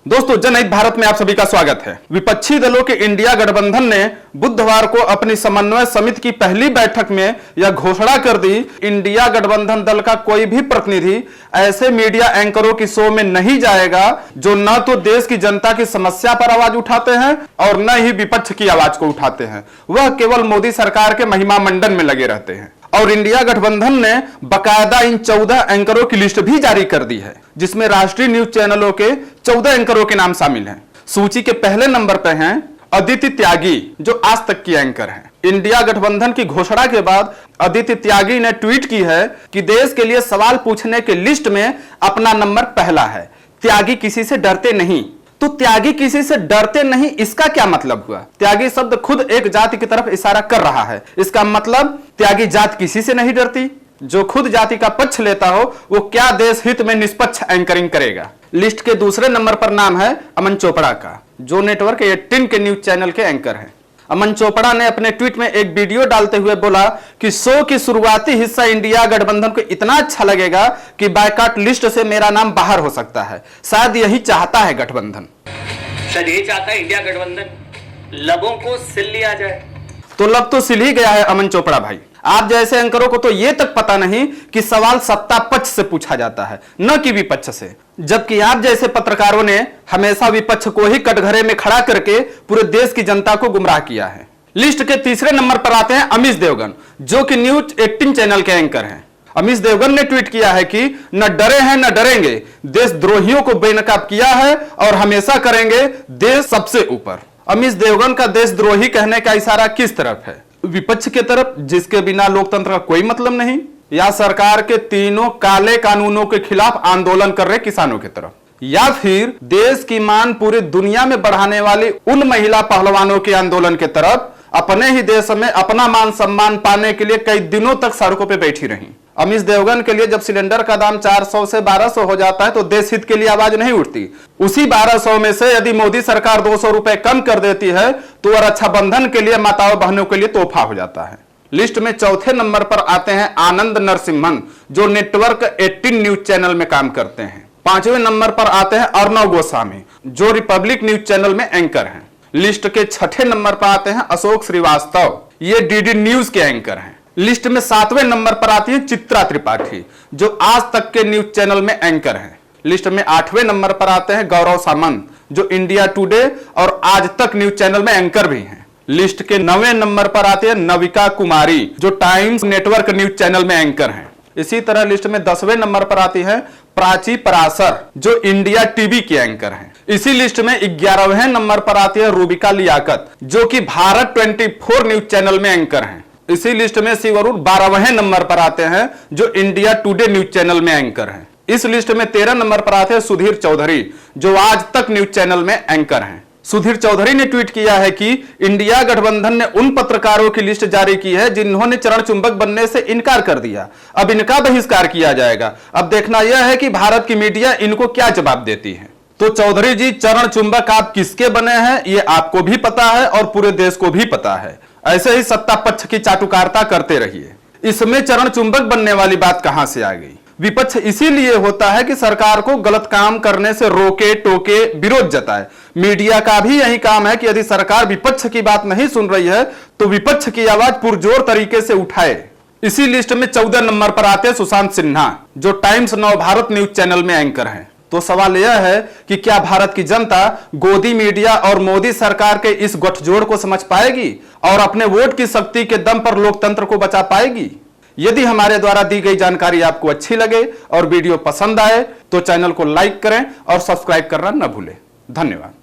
दोस्तों, जनहित भारत में आप सभी का स्वागत है। विपक्षी दलों के इंडिया गठबंधन ने बुधवार को अपनी समन्वय समिति की पहली बैठक में यह घोषणा कर दी, इंडिया गठबंधन दल का कोई भी प्रतिनिधि ऐसे मीडिया एंकरों की शो में नहीं जाएगा जो न तो देश की जनता की समस्या पर आवाज उठाते हैं और न ही विपक्ष की आवाज को उठाते हैं। वह केवल मोदी सरकार के महिमा मंडन में लगे रहते हैं। और इंडिया गठबंधन ने बकायदा इन 14 एंकरों की लिस्ट भी जारी कर दी है, जिसमें राष्ट्रीय न्यूज चैनलों के 14 एंकरों के नाम शामिल हैं। सूची के पहले नंबर पर हैं अदिति त्यागी, जो आज तक की एंकर हैं। इंडिया गठबंधन की घोषणा के बाद अदिति त्यागी ने ट्वीट की है कि देश के लिए सवाल पूछने के लिस्ट में अपना नंबर पहला है। त्यागी किसी से डरते नहीं। तो त्यागी किसी से डरते नहीं, इसका क्या मतलब हुआ? त्यागी शब्द खुद एक जाति की तरफ इशारा कर रहा है। इसका मतलब त्यागी जात किसी से नहीं डरती। जो खुद जाति का पक्ष लेता हो वो क्या देश हित में निष्पक्ष एंकरिंग करेगा? लिस्ट के दूसरे नंबर पर नाम है अमन चोपड़ा का, जो नेटवर्क 18 के न्यूज चैनल के एंकर हैं। अमन चोपड़ा ने अपने ट्वीट में एक वीडियो डालते हुए बोला कि शो की शुरुआती हिस्सा इंडिया गठबंधन को इतना अच्छा लगेगा कि बायकॉट लिस्ट से मेरा नाम बाहर हो सकता है। शायद यही चाहता है गठबंधन। शायद यही चाहता है इंडिया गठबंधन लबों को सिल लिया जाए। तो लब तो सिल ही गया है अमन चोपड़ा भाई। आप जैसे एंकरों को तो यह तक पता नहीं कि सवाल सत्ता पक्ष से पूछा जाता है, न कि विपक्ष से। जबकि आप जैसे पत्रकारों ने हमेशा विपक्ष को ही कटघरे में खड़ा करके पूरे देश की जनता को गुमराह किया है। लिस्ट के तीसरे नंबर पर आते हैं अमीश देवगन, जो कि न्यूज 18 चैनल के एंकर हैं। अमीश देवगन ने ट्वीट किया है कि न डरे हैं न डरेंगे, देशद्रोहियों को बेनकाब किया है और हमेशा करेंगे, देश सबसे ऊपर। अमीश देवगन का देशद्रोही कहने का इशारा किस तरफ है? विपक्ष के तरफ, जिसके बिना लोकतंत्र का कोई मतलब नहीं, या सरकार के तीनों काले कानूनों के खिलाफ आंदोलन कर रहे किसानों की तरफ, या फिर देश की मान पूरी दुनिया में बढ़ाने वाली उन महिला पहलवानों के आंदोलन की तरफ, अपने ही देश में अपना मान सम्मान पाने के लिए कई दिनों तक सड़कों पर बैठी रही। अमीश देवगन के लिए जब सिलेंडर का दाम 400 से 1200 हो जाता है तो देश हित के लिए आवाज नहीं उठती। उसी 1200 में से यदि मोदी सरकार 200 रुपए कम कर देती है तो रक्षाबंधन के लिए माताओं बहनों के लिए तोहफा हो जाता है। लिस्ट में चौथे नंबर पर आते हैं आनंद नरसिम्हन, जो नेटवर्क 18 न्यूज चैनल में काम करते हैं। पांचवें नंबर पर आते हैं अर्णव गोस्वामी, जो रिपब्लिक न्यूज चैनल में एंकर हैं। लिस्ट के छठे नंबर पर आते हैं अशोक श्रीवास्तव, ये डीडी न्यूज के एंकर हैं। लिस्ट में 7वें नंबर पर आती है चित्रा त्रिपाठी, जो आज तक के न्यूज चैनल में एंकर हैं। लिस्ट में 8वें नंबर पर आते हैं गौरव सामंत, जो इंडिया टुडे और आज तक न्यूज चैनल में एंकर भी हैं। लिस्ट के 9वें नंबर पर आती है नविका कुमारी, जो टाइम्स नेटवर्क न्यूज चैनल में एंकर हैं। इसी तरह लिस्ट में 10वें नंबर पर आती है प्राची पराशर, जो इंडिया टीवी की एंकर हैं। इसी लिस्ट में 11वें नंबर पर आती है रूबिका लियाकत, जो कि भारत 24 न्यूज चैनल में एंकर हैं। इसी लिस्ट में शिव अरुण 12वें नंबर पर आते हैं, जो इंडिया टुडे न्यूज चैनल में एंकर हैं। इस लिस्ट में 13 नंबर पर आते हैं सुधीर चौधरी, जो आज तक न्यूज चैनल में एंकर हैं। सुधीर चौधरी ने ट्वीट किया है कि इंडिया गठबंधन ने उन पत्रकारों की लिस्ट जारी की है जिन्होंने चरण चुंबक बनने से इनकार कर दिया। अब इनका बहिष्कार किया जाएगा। अब देखना यह है कि भारत की मीडिया इनको क्या जवाब देती है। तो चौधरी जी, चरण चुंबक आप किसके बने हैं ये आपको भी पता है और पूरे देश को भी पता है। ऐसे ही सत्ता पक्ष की चाटुकारिता करते रहिए। इसमें चरण चुंबक बनने वाली बात कहां से आ गई? विपक्ष इसीलिए होता है कि सरकार को गलत काम करने से रोके टोके, विरोध जताए। मीडिया का भी यही काम है कि यदि सरकार विपक्ष की बात नहीं सुन रही है तो विपक्ष की आवाज पुरजोर तरीके से उठाए। इसी लिस्ट में 14 नंबर पर आते हैं सुशांत सिन्हा, जो टाइम्स नव भारत न्यूज चैनल में एंकर हैं। तो सवाल यह है कि क्या भारत की जनता गोदी मीडिया और मोदी सरकार के इस गठजोड़ को समझ पाएगी और अपने वोट की शक्ति के दम पर लोकतंत्र को बचा पाएगी? यदि हमारे द्वारा दी गई जानकारी आपको अच्छी लगे और वीडियो पसंद आए तो चैनल को लाइक करें और सब्सक्राइब करना न भूलें। धन्यवाद।